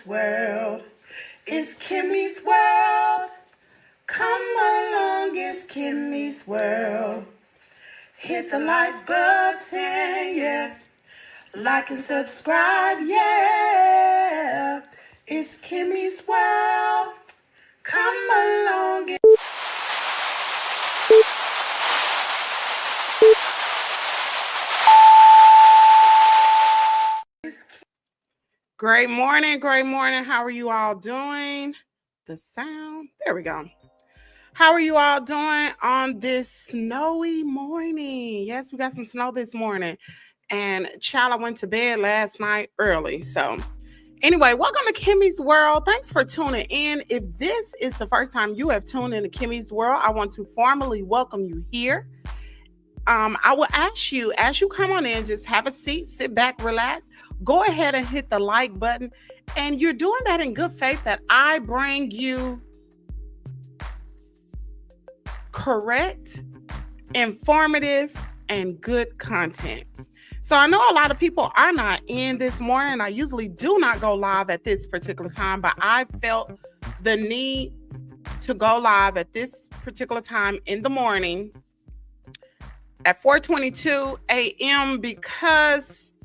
world. It's Kimmie's world. Come along, it's Kimmie's world. Hit the like button, yeah. Like and subscribe, yeah. It's Kimmie's world. Come along. Great morning, great morning. How are you all doing? The sound, there we go. How are you all doing on this snowy morning? Yes, we got some snow this morning. And child, I went to bed last night early. So anyway, welcome to Kimmie's World. Thanks for tuning in. If this is the first time you have tuned into Kimmie's World, I want to formally welcome you here. I will ask you, as you come on in, just have a seat, sit back, relax. Go ahead and hit the like button. And you're doing that in good faith that I bring you correct, informative, and good content. So I know a lot of people are not in this morning. I usually do not go live at this particular time, but I felt the need to go live at this particular time in the morning at 4:22 a.m. because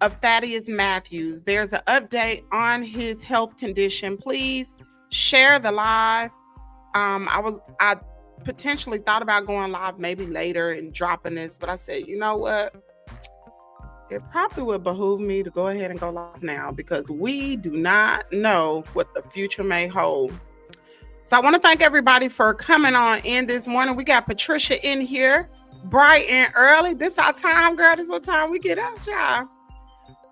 of Thaddeus Matthews. There's an update on his health condition. Please share the live. I potentially thought about going live maybe later and dropping this, but I said, you know what? It probably would behoove me to go ahead and go live now because we do not know what the future may hold. So I want to thank everybody for coming on in this morning. We got Patricia in here bright and early. This our time, girl. This is what time we get up, y'all.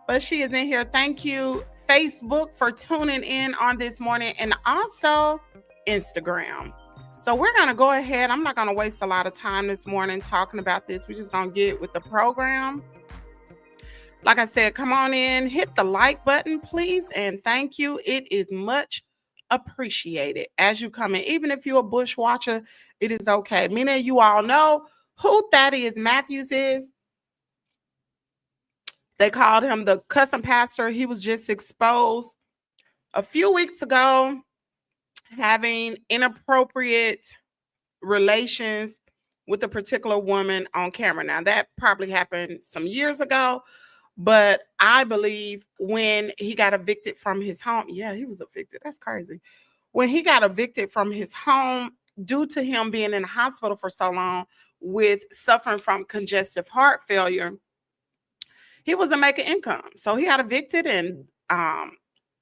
But she is in here. Thank you, Facebook, for tuning in on this morning, and also Instagram. So we're going to go ahead. I'm not going to waste a lot of time this morning talking about this. We're just going to get with the program. Like I said, come on in, hit the like button, please, and thank you. It is much appreciated as you come in. Even if you're a Bush watcher, it is okay. Many of you all know who Thaddeus Matthews is. They called him the cussing pastor. He was just exposed a few weeks ago having inappropriate relations with a particular woman on camera. Now, that probably happened some years ago, but I believe when he got evicted from his home, yeah, he was evicted. That's crazy. When he got evicted from his home due to him being in the hospital for so long with suffering from congestive heart failure, he wasn't making income. So he got evicted, and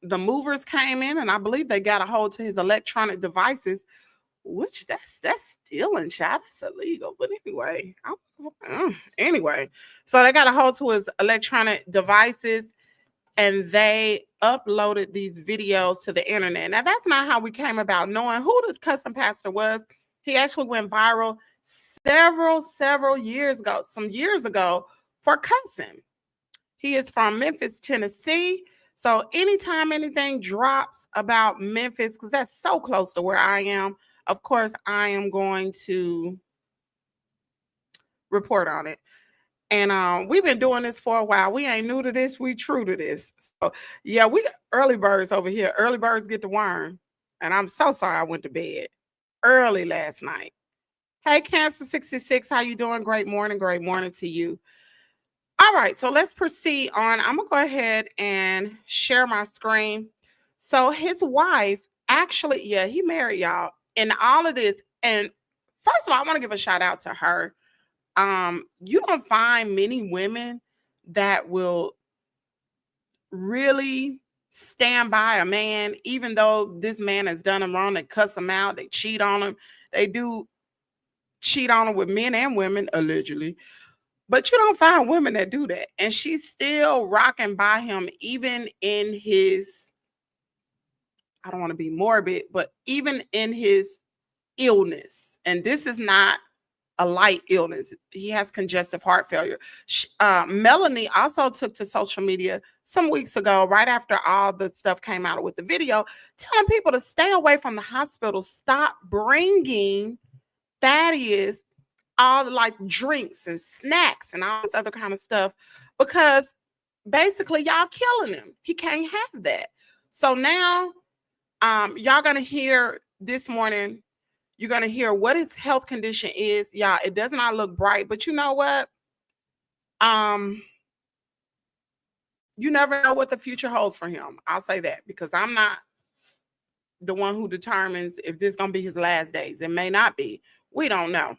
the movers came in, and I believe they got a hold to his electronic devices, which that's stealing, child. That's illegal. But anyway, so they got a hold to his electronic devices, and they uploaded these videos to the internet. Now, that's not how we came about knowing who the cussing pastor was. He actually went viral several years ago, some years ago, for cussing. He is from Memphis, Tennessee. So anytime anything drops about Memphis, because that's so close to where I am, of course, I am going to report on it. And we've been doing this for a while. We ain't new to this. We true to this. So, yeah, we got early birds over here. Early birds get the worm. And I'm so sorry I went to bed early last night. Hey, Cancer 66, how you doing? Great morning to you. All right, so let's proceed on. I'm going to go ahead and share my screen. So his wife, actually, yeah, he married, y'all, in all of this. And first of all, I want to give a shout out to her. You don't find many women that will really stand by a man, even though this man has done them wrong. They cuss him out. They cheat on him. They do cheat on him with men and women, allegedly. But you don't find women that do that. And she's still rocking by him, even in his, I don't want to be morbid, but even in his illness. And this is not a light illness. He has congestive heart failure. Melanie also took to social media some weeks ago, right after all the stuff came out with the video, telling people to stay away from the hospital, stop bringing Thaddeus all the like drinks and snacks and all this other kind of stuff, because basically y'all killing him. He can't have that. So now, y'all gonna hear this morning. You're gonna hear what his health condition is. Yeah, it does not look bright, but you know what? Um, you never know what the future holds for him. I'll say that because I'm not the one who determines if this is gonna be his last days. It may not be. We don't know.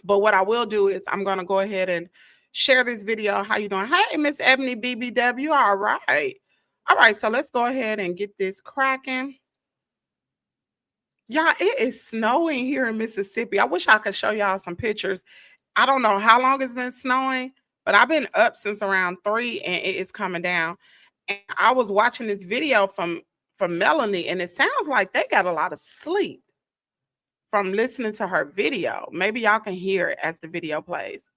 But what I will do is I'm gonna go ahead and share this video. How you doing? Hey, Miss Ebony BBW. All right. All right, so let's go ahead and get this cracking. Yeah, it is snowing here in Mississippi. I wish I could show y'all some pictures. I don't know how long it's been snowing, but I've been up since around 3 and it is coming down. And I was watching this video from Melanie, and it sounds like they got a lot of sleep from listening to her video. Maybe y'all can hear it as the video plays.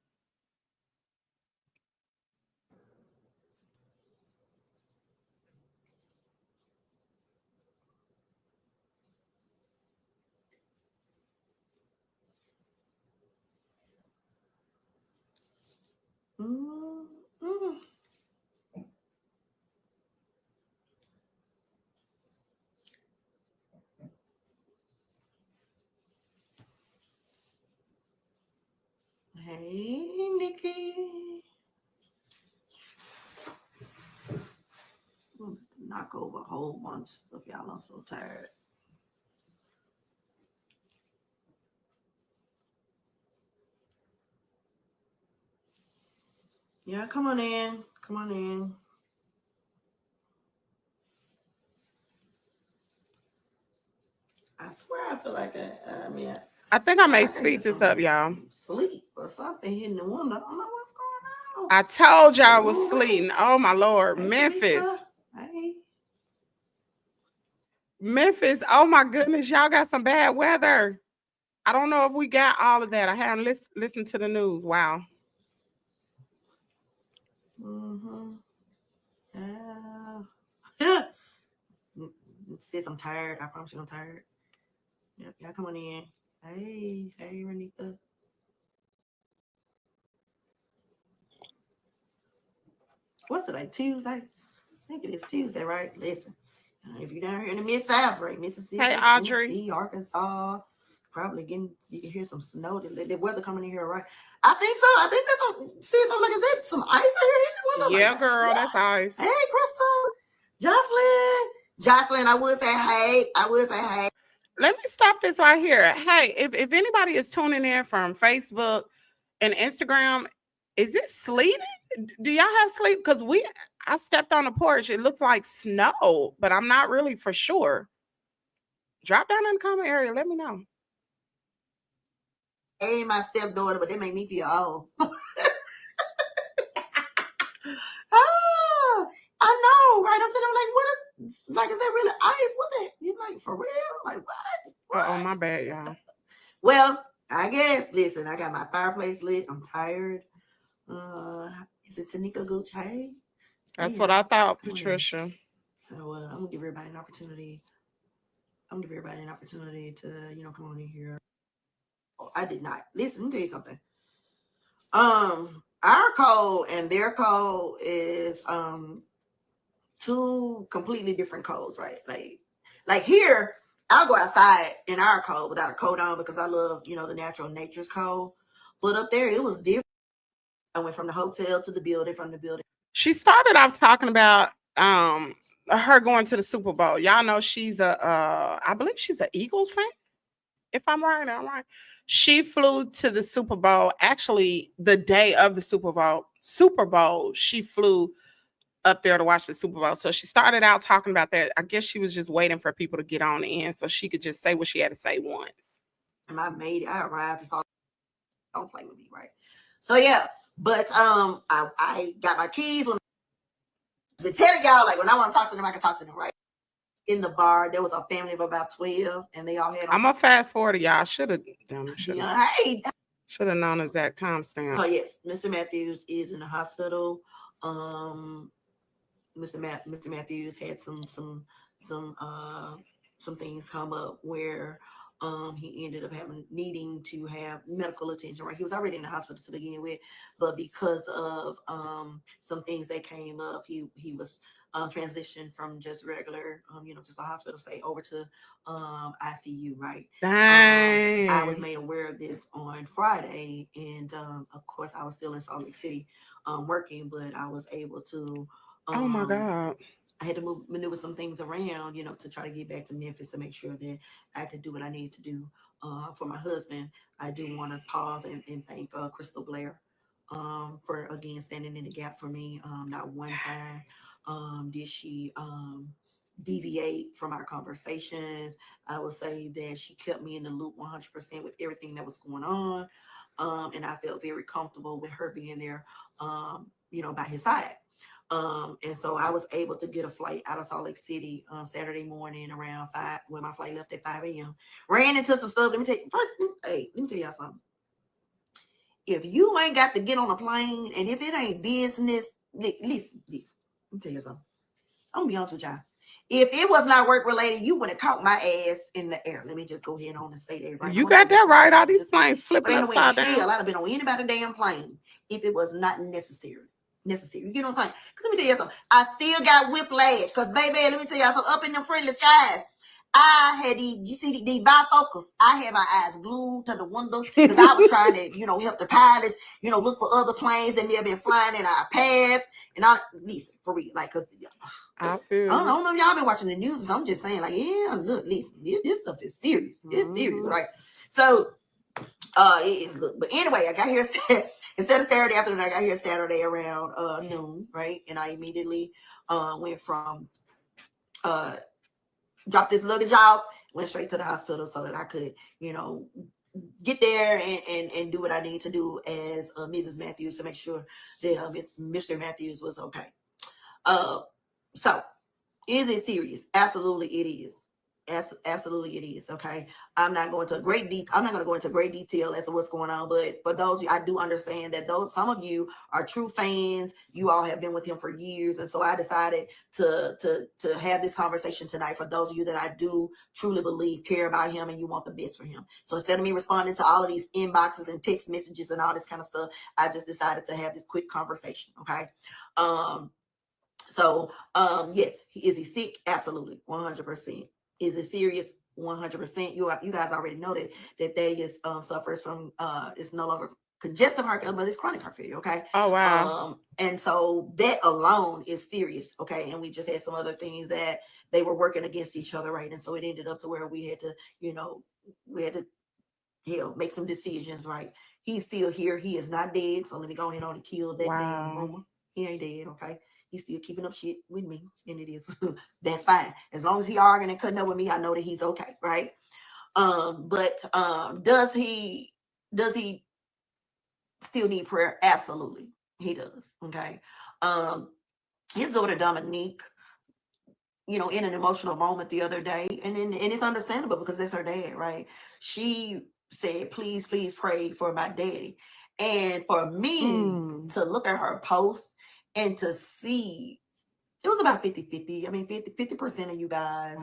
Mm-hmm. Hey, Nikki. Knock over a whole bunch of stuff, y'all. I'm so tired. Yeah, come on in. Come on in. I swear I feel like I think I may speed this up, y'all. Sleep or something hitting the window. I don't know what's going on. I told y'all I was sleeping. Oh my Lord. Hey, Memphis. Hey. Memphis. Oh my goodness. Y'all got some bad weather. I don't know if we got all of that. I haven't listened to the news. Wow. Mm-hmm. Yeah. Sis, I'm tired. I promise you I'm tired. Yep, y'all come on in. Hey, Renita. What's today? Tuesday? I think it is Tuesday, right? Listen, if you're down here in the Mid-South, right? Mississippi, Hey, Audrey. Tennessee, Arkansas, probably you can hear some snow. The weather coming in here, right? I think so. I think that's something like, is there some ice out here? Yeah, like, girl, what? that's ice. Hey, Crystal. Jocelyn, I would say hey. Let me stop this right here. Hey, if anybody is tuning in from Facebook and Instagram, is it sleeting? Do y'all have sleep? Because I stepped on the porch. It looks like snow, but I'm not really for sure. Drop down in the comment area. Let me know. Hey, my stepdaughter, but they make me feel old. I know, right? I'm sitting there like, what is that really ice? What the? You like, for real? Like, what? Oh, my bad, y'all. Well, I guess, listen, I got my fireplace lit. I'm tired. Is it Tanika Gooch? Hey? That's what I thought, Patricia. So I'm going to give everybody an opportunity. To, come on in here. Oh, I did not. Listen, let me tell you something. Our code and their code is two completely different codes, right? Like here, I'll go outside in our code without a coat on because I love, the natural nature's code. But up there, it was different. I went from the hotel to the building, from the building. She started off talking about her going to the Super Bowl. Y'all know she's I believe she's an Eagles fan. If I'm right, I'm right. She flew to the Super Bowl. Actually, the day of the Super Bowl, she flew up there to watch the Super Bowl. So she started out talking about that. I guess she was just waiting for people to get on in so she could just say what she had to say once. And I arrived to saw. Don't play with me, right? So yeah, but I got my keys. When the telling y'all, like when I want to talk to them, I can talk to them, right? In the bar, there was a family of about 12, and they all had. I'm gonna fast forward to y'all. Should have known exact timestamp. So yes, Mr. Matthews is in the hospital. Mr. Matthews had some things come up where he ended up needing to have medical attention, right? He was already in the hospital to begin with, but because of some things that came up, he was transition from just regular, just a hospital stay over to ICU, right? Dang. I was made aware of this on Friday, and of course, I was still in Salt Lake City working, but I was able to. Oh my God. I had to maneuver some things around, to try to get back to Memphis to make sure that I could do what I needed to do for my husband. I do want to pause and thank Crystal Blair for, again, standing in the gap for me. Not one time did she deviate from our conversations. I will say that she kept me in the loop 100% with everything that was going on. And I felt very comfortable with her being there, by his side. And so I was able to get a flight out of Salt Lake City Saturday morning around 5, when my flight left at 5 a.m. Ran into some stuff. Let me tell y'all something. If you ain't got to get on a plane, and if it ain't business, listen, let me tell you something. I'm gonna be honest with y'all. If it was not work related, you would have caught my ass in the air. Let me just go ahead on and say that right. You got that right. All these planes flipping upside down. Hell, I'd have been on anybody's damn plane if it was not necessary. You know what I'm saying? Let me tell you something. I still got whiplash because, baby, let me tell y'all something. Up in them friendly skies, I had these bifocals. I had my eyes glued to the window because I was trying to, help the pilots, look for other planes that may have been flying in our path. And listen, for real, like, because I don't know if y'all been watching the news. I'm just saying, like, yeah, look, listen, this stuff is serious. It's serious, right? So, look, but anyway, I got here instead of Saturday afternoon, I got here Saturday around noon, right? And I immediately went from dropped this luggage off, went straight to the hospital so that I could, get there and do what I need to do as Mrs. Matthews to make sure that Mr. Matthews was okay. So is it serious? Absolutely, it is. Absolutely, it is. Okay, I'm not going to great detail as to what's going on, but for those of you, I do understand that some of you are true fans. You all have been with him for years, and so I decided to have this conversation tonight for those of you that I do truly believe care about him and you want the best for him. So instead of me responding to all of these inboxes and text messages and all this kind of stuff, I just decided to have this quick conversation. Okay. So yes, is he sick? Absolutely, 100%. Is it serious? 100%. You guys already know that Thaddeus suffers from it's no longer congestive heart failure, but it's chronic heart failure. Okay. Oh wow. And so that alone is serious. Okay. And we just had some other things that they were working against each other, right? And so it ended up to where we had to make some decisions, right? He's still here. He is not dead. So let me go ahead on and kill that damn rumor. He ain't dead. Okay. He's still keeping up shit with me, and it is that's fine. As long as he arguing and cutting up with me, I know that he's okay, right? But does he still need prayer? Absolutely, he does. Okay. His daughter Dominique, in an emotional moment the other day, and it's understandable because that's her dad, right? She said, "Please, please pray for my daddy," and for me to look at her post and to see, it was about 50-50. I mean, 50% of you guys,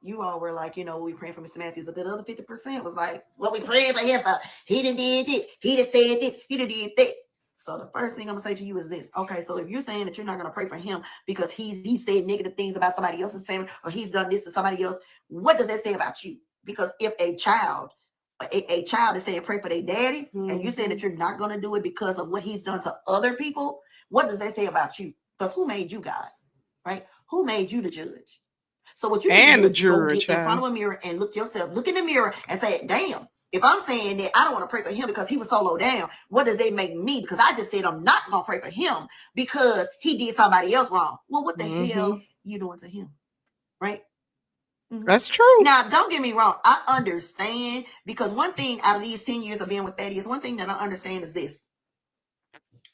you all were like, we praying for Mr. Matthews, but the other 50% was like, what we praying for him for? He done did this, he done said this, he done did that. So the first thing I'm gonna say to you is this. Okay, so if you're saying that you're not gonna pray for him because he said negative things about somebody else's family, or he's done this to somebody else, what does that say about you? Because if a child is saying pray for their daddy, and you saying that you're not gonna do it because of what he's done to other people, what does that say about you? Because who made you God, right? Who made you the judge? So what you need to do is go get in front of a mirror and look in the mirror and say, damn, if I'm saying that I don't want to pray for him because he was so low down, what does that make me? Because I just said I'm not going to pray for him because he did somebody else wrong. Well, what the hell you doing to him, right? That's true. Now, don't get me wrong. I understand, because one thing out of these 10 years of being with Thaddeus, one thing that I understand is this.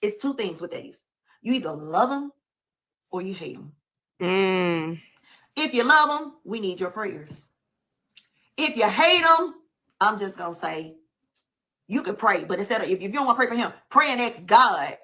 It's two things with Thaddeus. You either love him or you hate him. If you love him, we need your prayers. If you hate him, I'm just going to say, you can pray. But instead of, if you don't want to pray for him, pray and ask God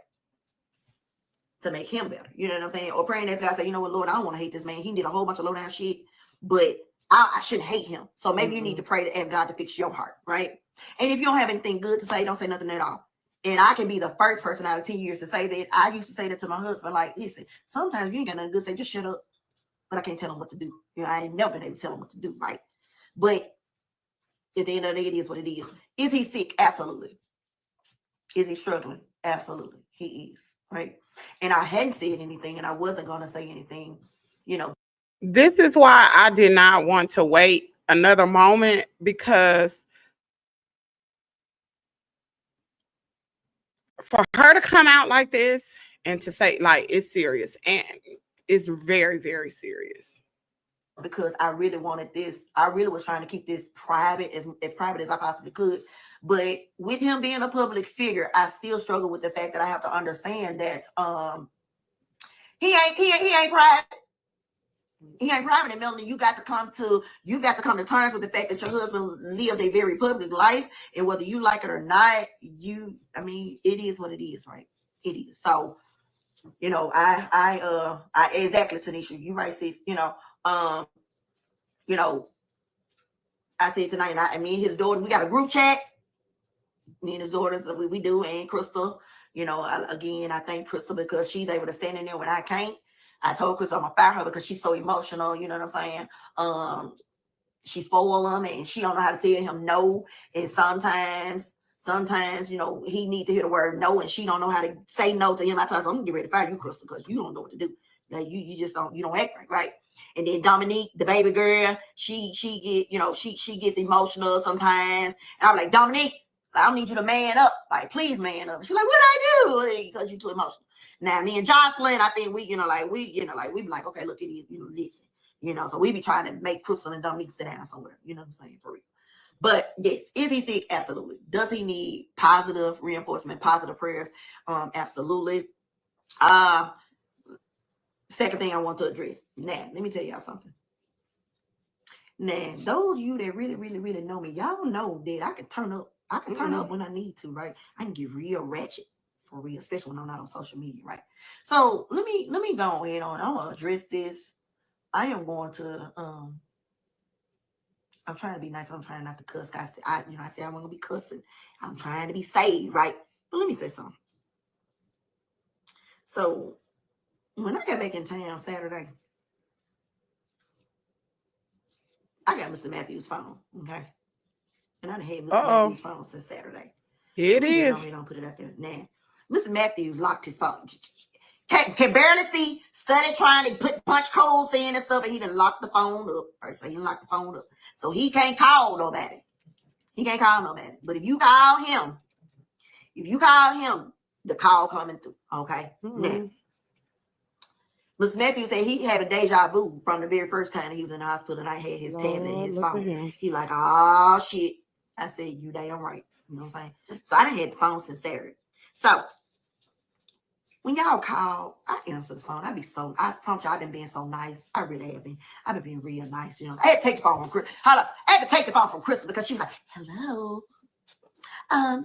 to make him better. You know what I'm saying? Or pray and ask God, say, you know what, Lord, I don't want to hate this man. He did a whole bunch of low down shit, but I shouldn't hate him. So maybe you need to pray to ask God to fix your heart, right? And if you don't have anything good to say, don't say nothing at all. And I can be the first person out of 10 years to say that. I used to say that to my husband, like, listen, sometimes you ain't got nothing good to say, just shut up. But I can't tell him what to do. I ain't never been able to tell him what to do, right? But at the end of the day, it is what it is. Is he sick? Absolutely. Is he struggling? Absolutely. He is, right? And I hadn't said anything, and I wasn't going to say anything, This is why I did not want to wait another moment, because for her to come out like this and to say, like, it's serious, and it's very, very serious. Because I really wanted this. I really was trying to keep this private, as private as I possibly could. But with him being a public figure, I still struggle with the fact that I have to understand that he ain't private. He ain't private. And Melanie, you got to come to terms with the fact that your husband lived a very public life, and whether you like it or not, it is what it is, right? It is. So, I exactly, Tanisha, you right, sis. I said tonight, and me and his daughter, we got a group chat. Me and his daughters, we do, and Crystal. Again, I thank Crystal because she's able to stand in there when I can't. I told Crystal I'm gonna fire her because she's so emotional. You know what I'm saying? She spoil him, and she don't know how to tell him no. And sometimes, he need to hear the word no, and she don't know how to say no to him. I told her, I'm gonna get ready to fire you, Crystal, because you don't know what to do. Like you just don't act right. And then Dominique, the baby girl, she gets emotional sometimes. And I'm like, Dominique, I need you to man up. Like, please man up. She's like, what I do? Because you're too emotional. Now, me and Jocelyn, I think we be like, okay, look, it is, listen. So we be trying to make Crystal and Dominique sit down somewhere. You know what I'm saying? For real. But yes, is he sick? Absolutely. Does he need positive reinforcement, positive prayers? Absolutely. Second thing I want to address. Now, let me tell y'all something. Now, those of you that really, really, really know me, y'all know that I can turn up. I can turn up when I need to, right? I can get real ratchet, for real, especially when I'm not on social media, right? So let me go ahead on. I'm gonna address this. I am going to I'm trying to be nice. I'm trying not to cuss. I say I'm gonna be cussing. I'm trying to be saved, right? But let me say something. So when I got back in town Saturday, I got Mr. Matthews' phone, okay? And I done had Mr. Matthews' phone since Saturday. It is. Don't put it out there. Now, Mr. Matthews locked his phone. Can barely see. Study trying to put punch codes in and stuff, and he done locked the phone up. First, he done locked the phone up. So he can't call nobody. But if you call him, the call coming through, okay? Now, Mr. Matthews said he had a deja vu from the very first time he was in the hospital, and I had his tablet and his phone. He like, oh, shit. I said, you damn right. You know what I'm saying? So I done had the phone since Saturday. So when y'all call, I answer the phone. I promise you, I've been being so nice. I really have been. I've been being real nice. I had to take the phone from Chris. Hold up. I had to take the phone from Crystal because she was like, hello.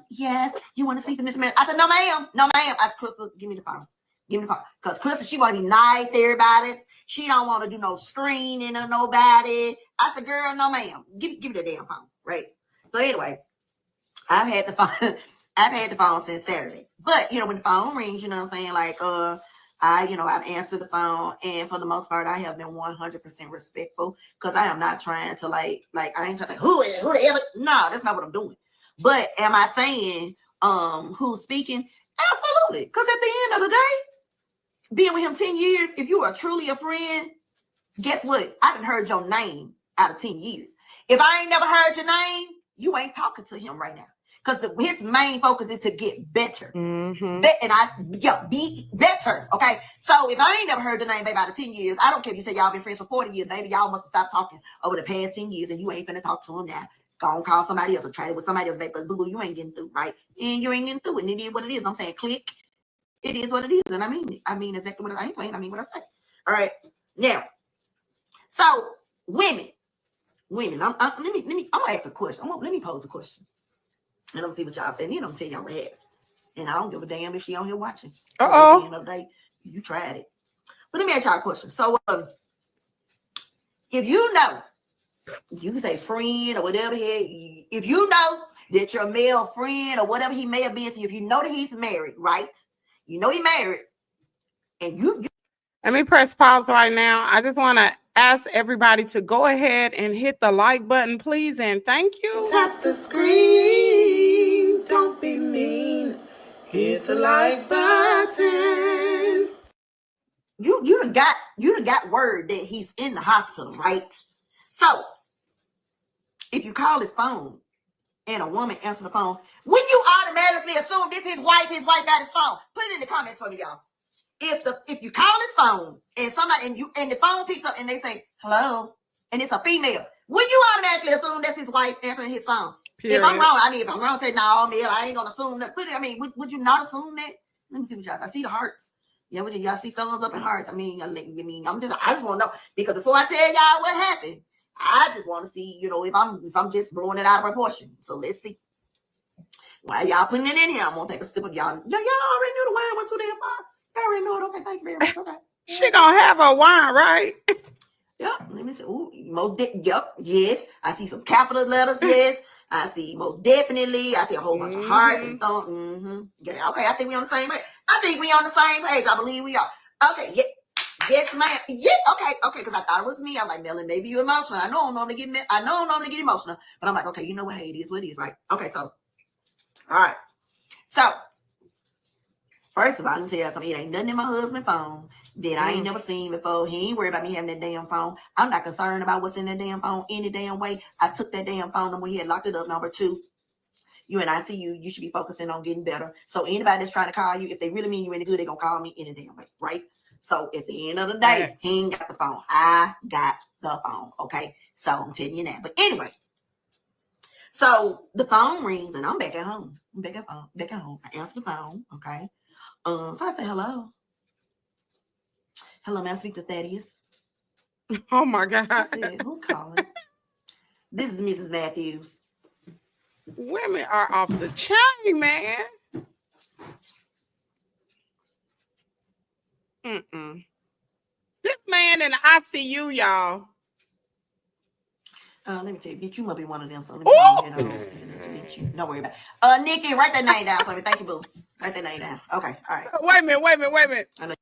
Yes, you want to speak to Miss Man? I said, no, ma'am. I said, Crystal, give me the phone. Because Crystal, she want to be nice to everybody. She don't want to do no screening of nobody. I said, girl, no, ma'am. Give me the damn phone, right? So anyway, I've had the phone since Saturday. But when the phone rings, you know what I'm saying? Like, I've answered the phone, and for the most part, I have been 100% respectful because I am not trying to like I ain't trying to say who the hell. No, that's not what I'm doing. But am I saying who's speaking? Absolutely. Because at the end of the day, being with him 10 years, if you are truly a friend, guess what? I done heard your name out of 10 years. If I ain't never heard your name, you ain't talking to him right now. Because his main focus is to get better. Be better. Okay. So if I ain't never heard your name, baby, out of 10 years, I don't care if you say y'all been friends for 40 years, baby, y'all must have stopped talking over the past 10 years, and you ain't finna talk to him now. Go on, call somebody else or try it with somebody else, baby. But boo, you ain't getting through, right? And you ain't getting through, and it is what it is. I'm saying click. It is what it is, and I mean it. I mean exactly what I ain't playing. I mean what I say. All right. Now, so women. I'm gonna ask a question. Let me pose a question. And I'm gonna see what y'all say. And then I'm gonna tell y'all what happened. And I don't give a damn if she on here watching. At the end of the day, you tried it. But let me ask y'all a question. So if you know, you can say friend or whatever here, if you know that your male friend or whatever he may have been to you, if you know that he's married, right? You know he's married, and you let me press pause right now. I just want to ask everybody to go ahead and hit the like button, please, and thank you. Tap the screen, don't be mean. Hit the like button. You done got word that he's in the hospital, right? So if you call his phone and a woman answer the phone, when you automatically assume this his wife got his phone, put it in the comments for me, y'all. If you call his phone and somebody and the phone picks up and they say hello and it's a female, would you automatically assume that's his wife answering his phone? Period. If I'm wrong, say no, man, I ain't gonna assume that. Would you not assume that? Let me see what y'all. I see the hearts. Yeah, y'all see thumbs up and hearts. I just want to know, because before I tell y'all what happened, I just want to see, if I'm just blowing it out of proportion. So let's see. While y'all putting it in here, I'm gonna take a sip of y'all. Y'all already knew the wine went too damn far. Y'all already know it. Okay, thank you very much. Okay. She gonna have a wine, right? Yep. Let me see. Ooh, yep. Yes. I see some capital letters. Yes. I see most definitely. I see a whole bunch of hearts and thumbs. Mm-hmm. Yeah. Okay. I think we on the same page. I believe we are. Okay. Yeah. Yes, ma'am. Yeah. Okay. Okay. Because I thought it was me. I'm like, Melanie, maybe you're emotional. I know I'm normally get emotional, but I'm like, okay, you know what? Hey, it is what it is, right? Okay. So, all right. So, first of all, let me tell you something. It ain't nothing in my husband's phone that I ain't never seen before. He ain't worried about me having that damn phone. I'm not concerned about what's in that damn phone any damn way. I took that damn phone number. He had locked it up. Number 2, you and I see you should be focusing on getting better. So anybody that's trying to call you, if they really mean you any good, they're going to call me any damn way, right? So at the end of the day, he ain't got the phone. I got the phone, okay? So I'm telling you that. But anyway, so the phone rings and I'm back at home. Back at home. I answer the phone, okay? So I say, hello. Hello, may I speak to Thaddeus? Oh my God. I said, who's calling? This is Mrs. Matthews. Women are off the chain, man. This man in the ICU, y'all. Let me tell you, bitch, you must be one of them. So let me tell you. Don't worry about it. Nikki, write that name down for me. Thank you, boo. Write that name down. Okay, all right. Wait a minute. I know.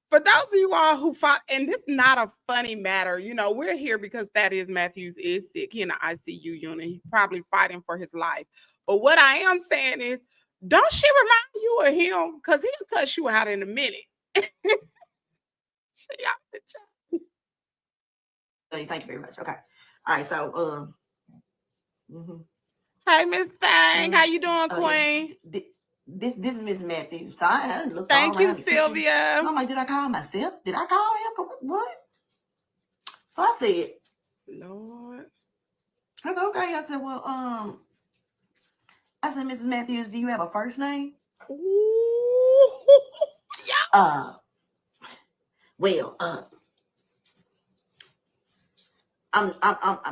For those of you all who fought, and this is not a funny matter, we're here because Thaddeus Matthews is sick. He in the ICU unit. He's probably fighting for his life. But what I am saying is, don't she remind you of him? Because he'll cuss you out in a minute. Thank you very much. Okay. All right. So, Hey, Miss Thang. How you doing, Queen? Yeah. This is Miss Matthews. So I looked Thank you, Sylvia. So I'm like, did I call myself? Did I call him? What? So I said, Lord. I said, okay. I said, well, I said, Mrs. Matthews, do you have a first name? Ooh. Yeah. Well, I'm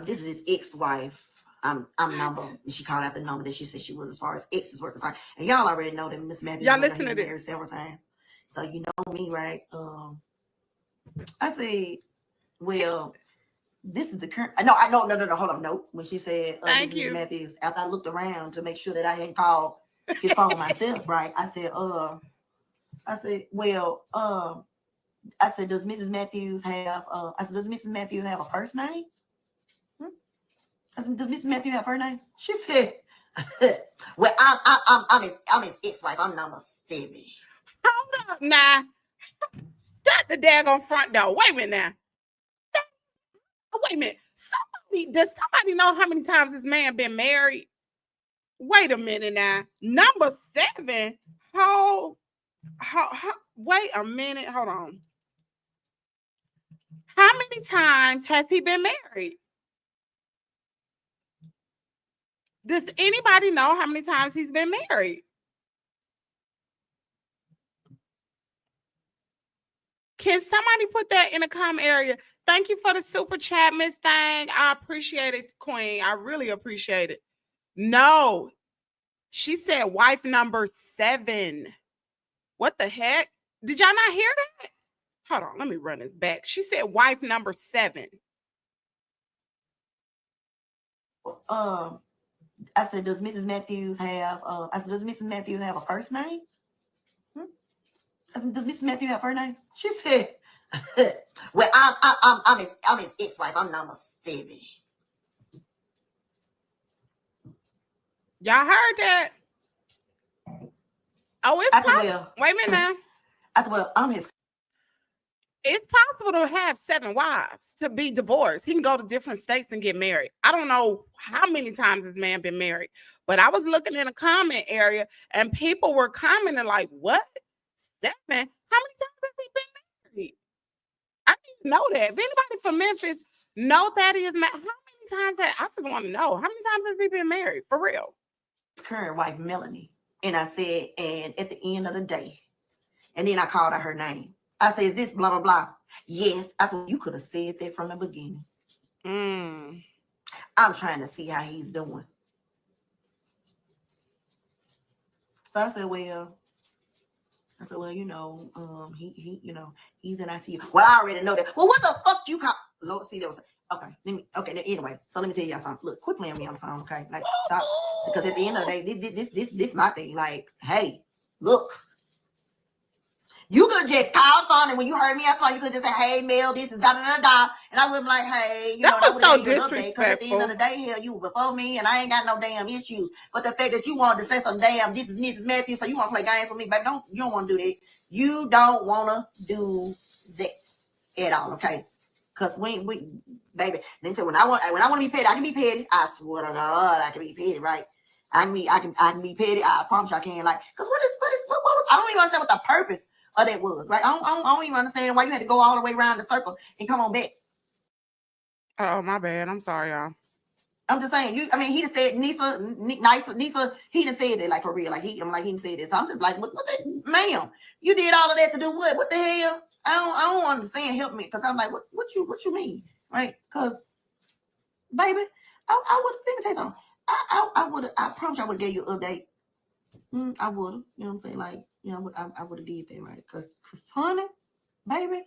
this is his ex-wife. I'm number. She called out the number that she said she was as far as exes were concerned. And y'all already know that Miss Matthews. Y'all listen to this several times. So you know me, right? I said, well, this is the current. No, hold on. No. When she said, thank you, Miss Matthews, after I looked around to make sure that I hadn't called his phone myself, right? I said, well, I said, does Mrs. Matthews have a first name? I said, does Mrs. Matthews have her name? She said, well, I'm his ex-wife. I'm number 7. Hold up now. Shut the daggone front door. Wait a minute now. Wait a minute. Does somebody know how many times this man been married? Wait a minute now. Number 7. Wait a minute. Hold on. How many times has he been married? Does anybody know how many times he's been married? Can somebody put that in the comment area? Thank you for the super chat, Miss Thang. I appreciate it, Queen. I really appreciate it. No. She said wife number 7. What the heck? Did y'all not hear that? Hold on, let me run this back. She said wife number 7. I said, does Mrs. Matthews have? I said, does Mrs. Matthews have a first name? I said, does Mrs. Matthews have her name? She said, well, I'm his ex-wife. I'm number 7. Y'all heard that? Oh, it's I said, possible. well, Wait a minute now. I said, well, I'm his. It's possible to have 7 wives, to be divorced. He can go to different states and get married. I don't know how many times this man been married, but I was looking in the comment area and people were commenting like, what? 7? How many times has he been married? I didn't know that. If anybody from Memphis know Thaddeus, how many times I just want to know, how many times has he been married? For real. Current wife, Melanie. And I said, and at the end of the day, and then I called out her name. I said, is this blah, blah, blah? Yes. I said, you could have said that from the beginning. I'm trying to see how he's doing. So I said, well, you know, he's in ICU. Well, I already know that. Well, what the fuck you call? Lord, see, that was okay. Anyway, so let me tell y'all something. Look, quit playing me on the phone, okay? Like, stop, because at the end of the day, this my thing. Like, hey, look. You could just call phone, and when you heard me, that's why you could just say, "Hey, Mel, this is da da da da," and I would be like, "Hey, you know, that was so because disrespectful." at the end of the day, hell, you before me, and I ain't got no damn issues. But the fact that you wanted to say some damn, this is Mrs. Matthews, so you want to play games with me, baby? You don't want to do that. You don't want to do that at all, okay? Because we, baby, let me tell you, when I want to be petty, I can be petty. I swear to God, I can be petty, right? I can be petty. I promise you I can. Like, because what I don't even understand what the purpose of that was, right? I don't even understand why you had to go all the way around the circle and come on back. Oh, my bad. I'm sorry, y'all. I'm just saying, he done said Nisa, he done said that, like, for real. Like, he done said this. So I'm just like, what the, ma'am, you did all of that to do what? What the hell? I don't understand. Help me. Because I'm like, what you mean? Right? Because, baby, I would, let me tell you something. I promise I would have gave you an update. I would have, you know what I'm saying? Like, you know, I would have did that, right? Because, honey, baby,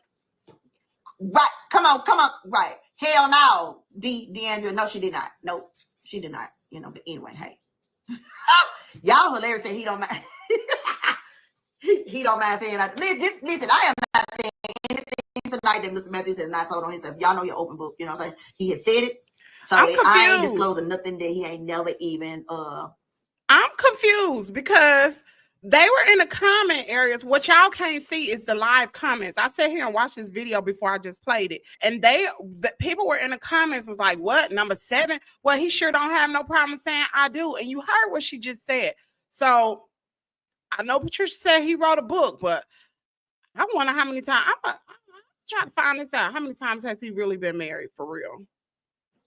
right? Come on, right? Hell no, Deandra. No, she did not. Nope, she did not. You know, but anyway, hey, y'all hilarious. Say he don't mind. he don't mind saying that. Listen, I am not saying anything tonight that Mr. Matthews has not told on himself. Y'all know your open book. You know what I'm saying? He has said it. So I ain't disclosing nothing that he ain't never even I'm confused because they were in the comment areas. What y'all can't see is the live comments. I sat here and watched this video before I just played it. And the people were in the comments was like, what? Number 7? Well, he sure don't have no problem saying I do. And you heard what she just said. So I know Patricia said he wrote a book, but I wonder how many times. I'm trying to find this out. How many times has he really been married for real?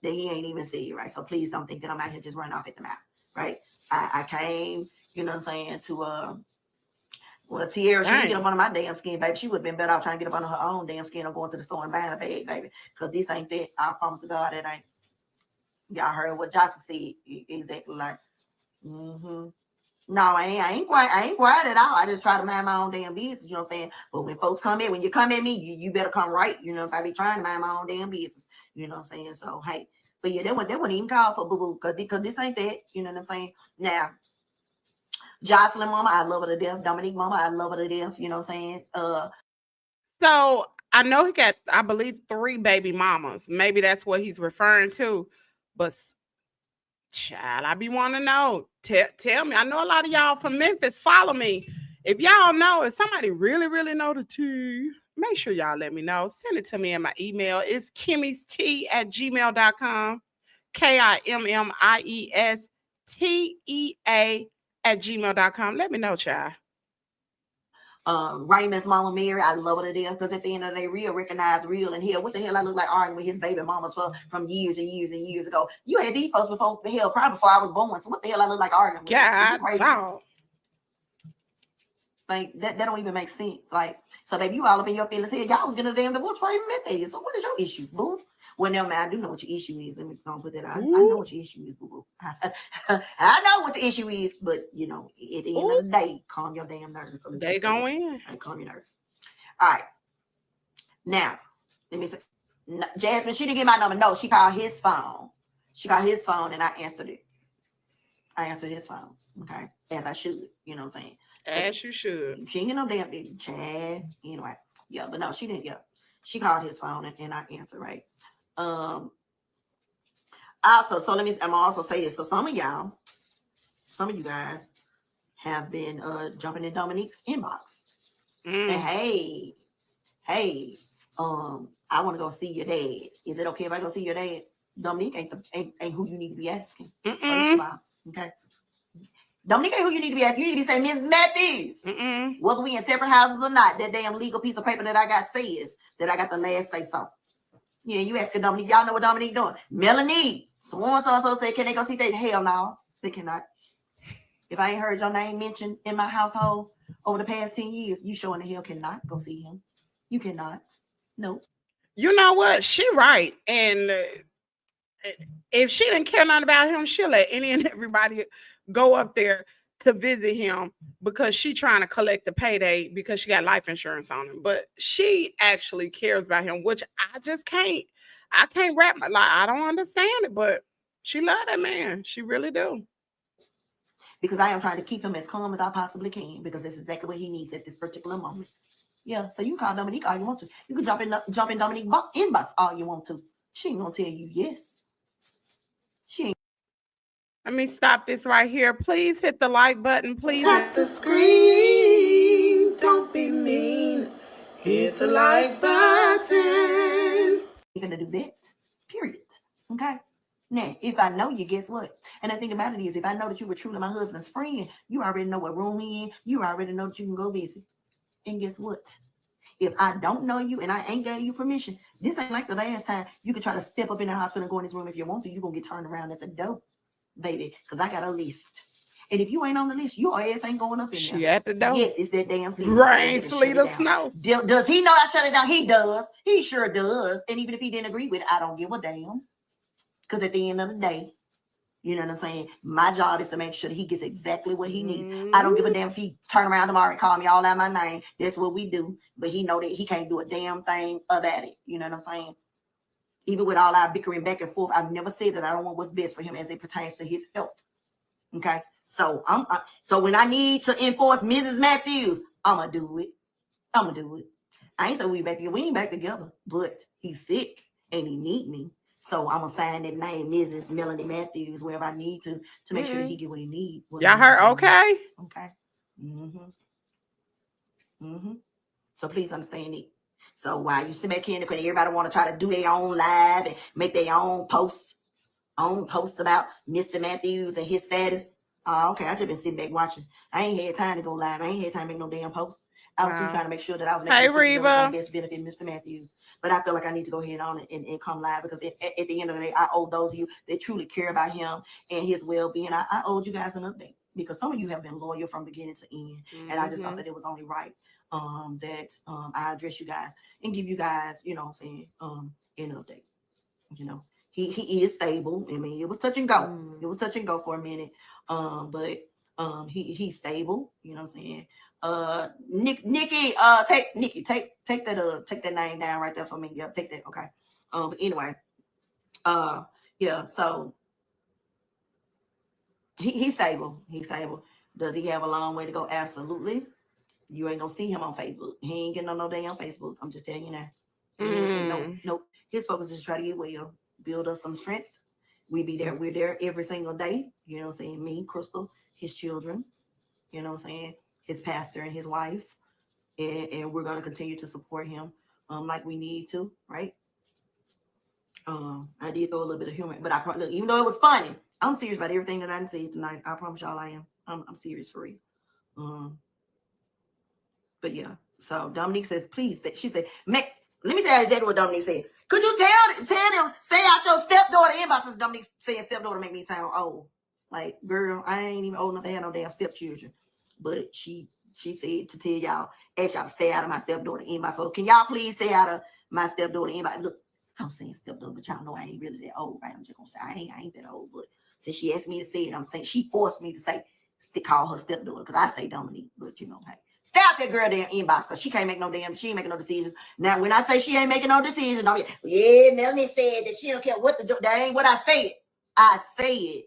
That he ain't even see, right? So please don't think that I'm out here just running off at the mouth, right? I came, you know what I'm saying, to well, Tierra, she didn't get up on my damn skin, baby. She would have been better off trying to get up on her own damn skin or going to the store and buying a bag, baby. Because this ain't that. I promise to God, it ain't. Y'all heard what Jocelyn said exactly like. No, I ain't quiet at all. I just try to mind my own damn business, you know what I'm saying? But when folks come in, when you come at me, you better come right. You know what I'm saying? I be trying to mind my own damn business. You know what I'm saying? So hey. But yeah, that wouldn't even call for boo-boo because this ain't that. You know what I'm saying? Now, Jocelyn mama, I love her to death. Dominique mama, I love her to death. You know what I'm saying? So I know he got, I believe, 3 baby mamas. Maybe that's what he's referring to. But child, I be wanting to know. Tell me. I know a lot of y'all from Memphis follow me. If y'all know, if somebody really know the tea, make sure y'all let me know. Send it to me in my email. It's kimmiestea@gmail.com. KIMMIESTEA@gmail.com. Let me know, child. Raymond's mama Mary, I love her to death because at the end of the day, real recognize real and hell. What the hell I look like arguing with his baby mamas from years and years and years ago? You had these posts before hell, probably before I was born. So what the hell I look like arguing with? Yeah, wow. Like that don't even make sense. Like, so baby, you all up in your feelings here. Y'all was getting a damn divorce for even met that. So what is your issue, boo? Well, now, man, I do know what your issue is. Let me put that out. I know what your issue is, boo-boo. I know what the issue is, but, you know, at the end of the day, calm your damn nerves. So they go in. Calm your nerves. All right. Now, let me say, Jasmine, she didn't get my number. No, she called his phone. And I answered it. I answered his phone, okay, as I should, you know what I'm saying? As you should. She ain't get no damn Chad, anyway. Yeah, but no, she didn't. Yeah, she called his phone and I answered, right? Also, so I'm gonna also say this. So some of you guys have been jumping in Dominique's inbox, say, hey, I want to go see your dad. Is it okay if I go see your dad? Dominique ain't who you need to be asking. First of all, okay. Dominique ain't who you need to be asking. You need to be saying, Ms. Matthews, whether we in separate houses or not, that damn legal piece of paper that I got says that I got the last say so. Yeah, you asking Dominique. Y'all know what Dominique doing. Melanie, so said, can they go see that? Hell no, they cannot. If I ain't heard your name mentioned in my household over the past 10 years, you sure in the hell cannot go see him. You cannot. No. You know what? She right. And if she didn't care nothing about him, she'll let any and everybody go up there to visit him because she trying to collect the payday because she got life insurance on him. But she actually cares about him, which I just can't. I can't wrap my I don't understand it, but she love that man. She really do. Because I am trying to keep him as calm as I possibly can because that's exactly what he needs at this particular moment. Yeah, so you can call Dominique all you want to. You can jump in Dominique inbox all you want to. She ain't gonna tell you yes. She ain't. Let me stop this right here. Please hit the like button. Please Tap the screen. Don't be mean. Hit the like button. You're gonna do that. Period. Okay. Now, if I know you, guess what? And the thing about it is, if I know that you were truly my husband's friend, you already know what room he in. You already know that you can go visit. And guess what? If I don't know you and I ain't gave you permission, this ain't like the last time. You can try to step up in the hospital and go in this room if you want to. You're going to get turned around at the door, baby, because I got a list. And if you ain't on the list, your ass ain't going up in there. She at the door. Yes, it's that damn season. Rain, sleet, or snow. Does he know I shut it down? He does. He sure does. And even if he didn't agree with it, I don't give a damn. Because at the end of the day, you know what I'm saying? My job is to make sure that he gets exactly what he needs. I don't give a damn if he turn around tomorrow and call me all out my name. That's what we do. But he know that he can't do a damn thing about it. You know what I'm saying? Even with all our bickering back and forth, I've never said that I don't want what's best for him as it pertains to his health. Okay? So so when I need to enforce Mrs. Matthews, I'm going to do it. I'm going to do it. I ain't say we back together. We ain't back together. But he's sick and he need me. So I'm gonna sign that name, Mrs. Melanie Matthews, wherever I need to make sure that he get what he needs. Y'all heard? Okay. Okay. So please understand it. So while you sit back here, because everybody want to try to do their own live and make their own post about Mr. Matthews and his status. Okay, I just been sitting back watching. I ain't had time to go live. I ain't had time to make no damn posts. I was trying to make sure that I was making decisions that was best benefit Mr. Matthews. But I feel like I need to go ahead on and come live because at the end of the day, I owe those of you that truly care about him and his well-being. I owed you guys an update because some of you have been loyal from beginning to end. And I just thought that it was only right that I address you guys and give you guys, you know what I'm saying, an update. You know, he is stable. I mean, it was touch and go. It was touch and go for a minute. But he's stable, you know what I'm saying? Nikki, take that name down right there for me. Yeah, take that. Okay. But anyway, yeah, so he's stable. He's stable. Does he have a long way to go? Absolutely. You ain't gonna see him on Facebook. He ain't getting on no day on Facebook. I'm just telling you now. Nope. His focus is try to get well, build up some strength. We're there every single day. You know what I'm saying? Me, Crystal, his children, you know what I'm saying? His pastor and his wife. And we're going to continue to support him like we need to, right? I did throw a little bit of humor, but look, even though it was funny, I'm serious about everything that I didn't say tonight. I promise y'all I am. I'm serious for real. But yeah, so Dominique says, please, she said, let me tell you exactly what Dominique said. Could you tell them, stay out your stepdaughter inbox? Since Dominique saying stepdaughter make me sound old. Like, girl, I ain't even old enough to have no damn stepchildren. But she said to tell y'all, ask y'all to stay out of my stepdaughter inbox. So can y'all please stay out of my stepdaughter inbox? Look, I'm saying stepdaughter, but y'all know I ain't really that old, right? I'm just gonna say I ain't that old. But since she asked me to say it, I'm saying she forced me to say call her stepdaughter because I say Dominique, but you know, hey. Stay out that girl damn inbox because she can't make no damn, she ain't making no decisions. Now, when I say she ain't making no decisions, don't be, yeah, Melanie said that she don't care what that ain't what I said. I said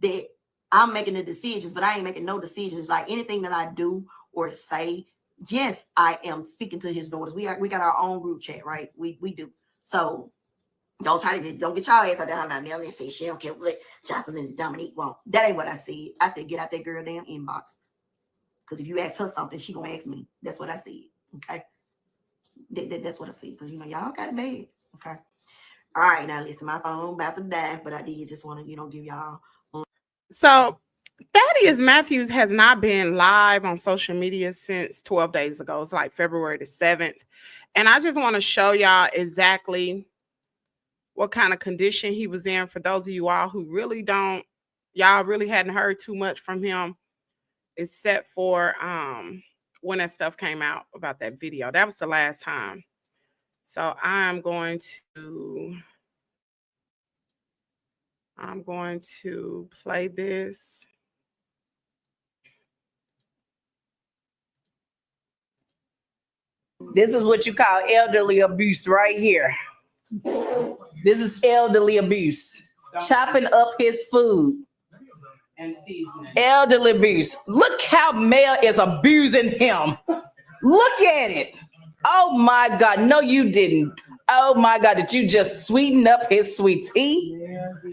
that I'm making the decisions, but I ain't making no decisions. Like anything that I do or say, yes, I am speaking to his daughters. We got our own group chat, right? We do. So don't get y'all ass out there. I'm not Melanie say she don't care what Jocelyn and Dominique want. That ain't what I said. I said get out that girl damn inbox. Because if you ask her something, she gonna ask me. That's what I said. Okay. That's what I said. Because y'all got it bad. Okay. All right, now listen, my phone about to die, but I did just want to, give y'all. So Thaddeus Matthews has not been live on social media since 12 days ago. It's like February the 7th. And I just want to show y'all exactly what kind of condition he was in for those of you all who y'all really hadn't heard too much from him, except for when that stuff came out about that video. That was the last time. So I'm going to play this. This is what you call elderly abuse right here. This is elderly abuse. Chopping up his food. And seasoning. Elderly abuse. Look how Mel is abusing him. Look at it. Oh my God. No, you didn't. Oh my God. Did you just sweeten up his sweet tea?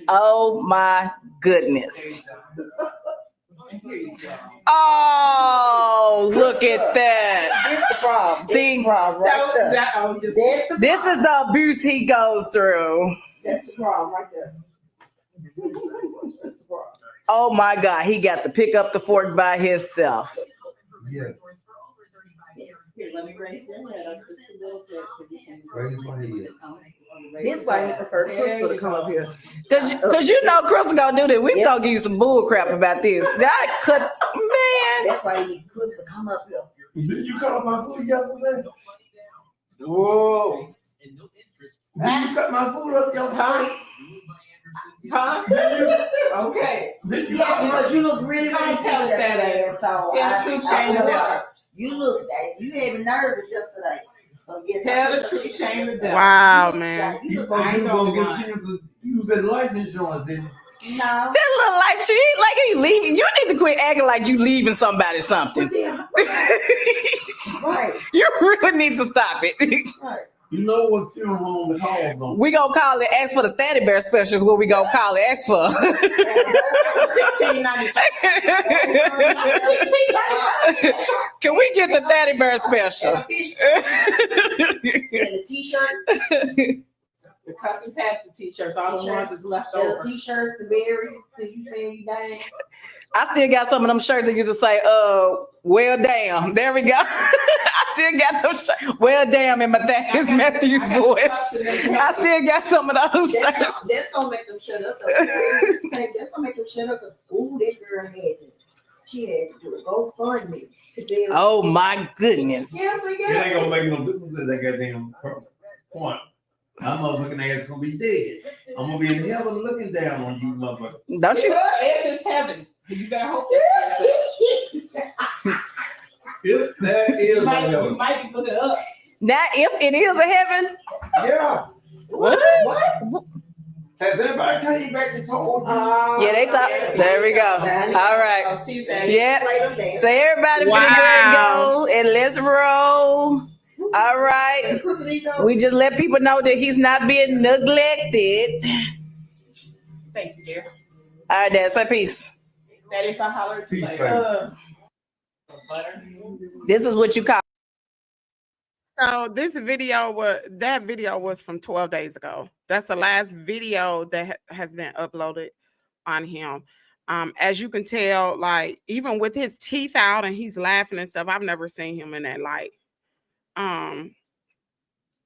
Oh my goodness. Oh, look at that. This the problem. See, Right there. this is the abuse he goes through. That's the problem right there. That's the problem. Oh my God, he got to pick up the fork by himself. Yes. Let me raise your head up just a little bit so you can Raise my head. This why he prefer Crystal to come up here. Cause you know Crystal gonna do this. We gonna give you some bull crap about this. God could, man. That's why he need Crystal to come up here. Did you cut my food yesterday? Whoa. Did you cut my food up yesterday? Huh? Okay. Did you Yes, cut my because you look really Come nice tell that yesterday. ass. So Tell the truth, shame the devil. you look you even nervous yesterday. So yes, Tell the truth, shame the devil. Wow, man. You thought you were gonna get a chance to use that life insurance, didn't you? No. That little life she like you leaving. You need to quit acting like you leaving somebody something. Right. You really need to stop it. Right. You know what funeral home is called, though. We gonna call it ask for the Teddy Bear specials. What we gonna call it ask for? Can we get the Teddy Bear special? And a t-shirt. The custom pastor t-shirts, all the ones that's left Sell over. t-shirts to Barry, since you saying you dying. I still got some of them shirts that used to say, well, damn. There we go. I still got those shirts. Well, damn, in my Thaddeus Matthews voice. I still got some of those shirts. That's gonna make them shut up. That's gonna make them shut up. Ooh, that girl had to. She had to do a GoFundMe. Oh, my goodness. Yeah, so It yeah. ain't gonna make no difference at that goddamn point. My motherfucking ass gonna be dead. I'm gonna be in heaven looking down on you, motherfucker. Don't you? If it's heaven, you better hope it's If that is you might, heaven. you might be looking up. Now, if it is a heaven, Yeah. what? Has everybody came back and told you? Yeah, they talk. There we go. All right. I'll see you back. Yeah. So everybody Wow. finna get go and let's roll. All right. We just let people know that he's not being neglected. Thank you, dear. All right, Dad, say peace. That is a holler to Peace, later. Butter. This is what you call. So that video was from 12 days ago. That's the last video that has been uploaded on him. As you can tell, like even with his teeth out and he's laughing and stuff, I've never seen him in that light.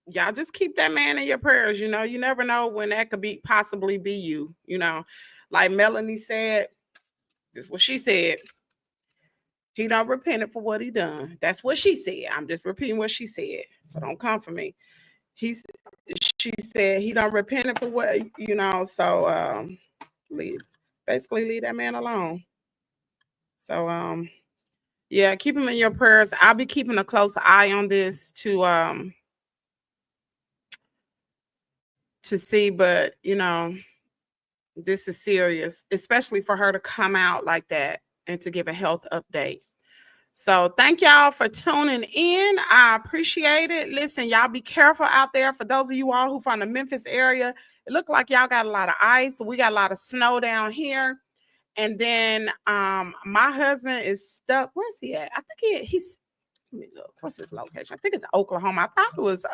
Y'all just keep that man in your prayers. You never know when that could possibly be you. Like Melanie said, this is what she said. He done repented for what he done. That's what she said. I'm just repeating what she said. So don't come for me. She said he done repented for what, so basically leave that man alone. So yeah, keep him in your prayers. I'll be keeping a close eye on this to see, but This is serious, especially for her to come out like that and to give a health update. So thank y'all for tuning in. I appreciate it. Listen, y'all be careful out there. For those of you all who from the Memphis area, it looked like y'all got a lot of ice. We got a lot of snow down here. And then my husband is stuck. Where's he at? I think he's, let me look. What's his location? I think it's Oklahoma. I thought it was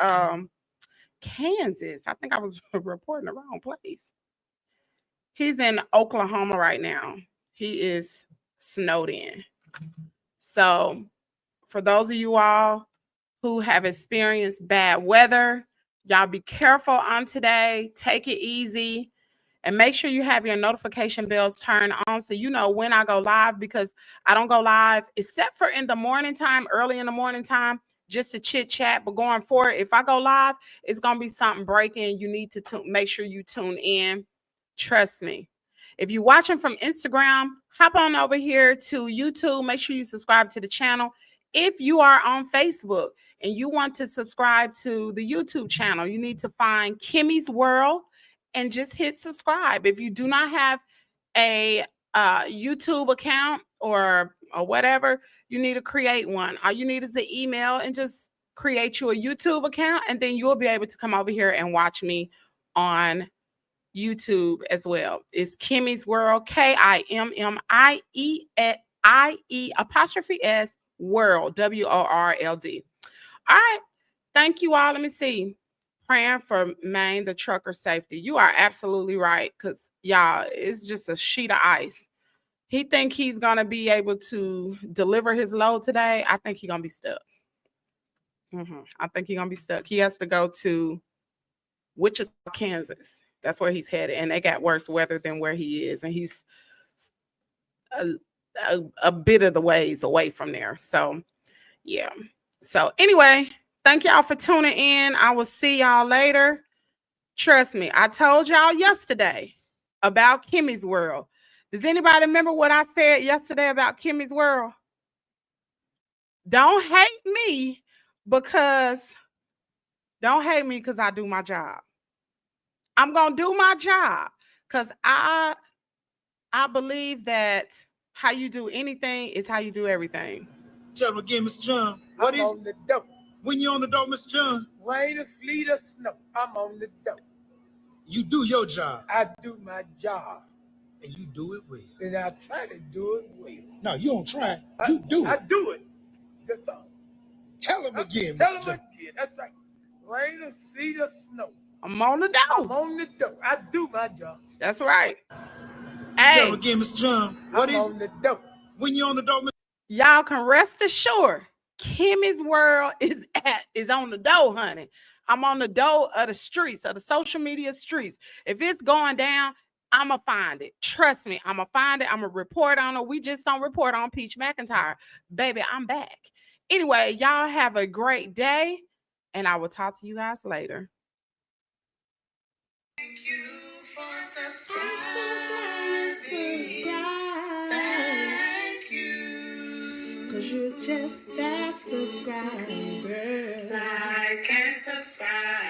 Kansas. I think I was reporting the wrong place. He's in Oklahoma right now. He is snowed in. So for those of you all who have experienced bad weather, y'all be careful on today. Take it easy. And make sure you have your notification bells turned on so you know when I go live, because I don't go live except for in the morning time, early in the morning time, just to chit chat. But going forward, if I go live, it's going to be something breaking. You need to make sure you tune in. Trust me. If you're watching from Instagram, hop on over here to YouTube. Make sure you subscribe to the channel. If you are on Facebook and you want to subscribe to the YouTube channel, you need to find Kimmie's World and just hit subscribe. If you do not have a YouTube account or whatever, you need to create one. All you need is the email and just create you a YouTube account, and then you'll be able to come over here and watch me on YouTube as well. It's Kimmie's World, KIMMIES World, WORLD. All right. Thank you all. Let me see. Praying for Maine, the trucker safety. You are absolutely right, because y'all, it's just a sheet of ice. He think he's gonna be able to deliver his load today. I think he's gonna be stuck. I think he's gonna be stuck. He has to go to Wichita, Kansas. That's where he's headed, and they got worse weather than where he is, and he's a bit of the ways away from there. So yeah. So anyway, thank y'all for tuning in. I will see y'all later. Trust me, I told y'all yesterday about Kimmie's World. Does anybody remember what I said yesterday about Kimmie's World? Don't hate me because I do my job. I'm going to do my job because I believe that how you do anything is how you do everything. Tell them again, Mr. John. What is on the dope? When you on the dope, Mr. John? Rain or sleet or snow, I'm on the dope. You do your job. I do my job. And you do it well. And I try to do it well. No, you don't try. You do it. I do it. That's all. Tell them again, Tell Mr. them John. again. That's right. Rain or sleet or snow, I'm on the dope. I'm on the dope. I do my job. That's right. Tell Hey, them again, Mr. John. What I'm is on the dope. When you on the dope, Mr. y'all can rest assured Kimmie's World is on the dough, honey. I'm on the dough of the streets, of the social media streets. If it's going down, I'ma find it. Trust me, I'ma find it. I'ma report on it. We just don't report on Peach McIntyre. Baby, I'm back. Anyway, y'all have a great day, and I will talk to you guys later. Thank you for subscribing. Thank you. 'Cause you're just that subscriber. Like and subscribe.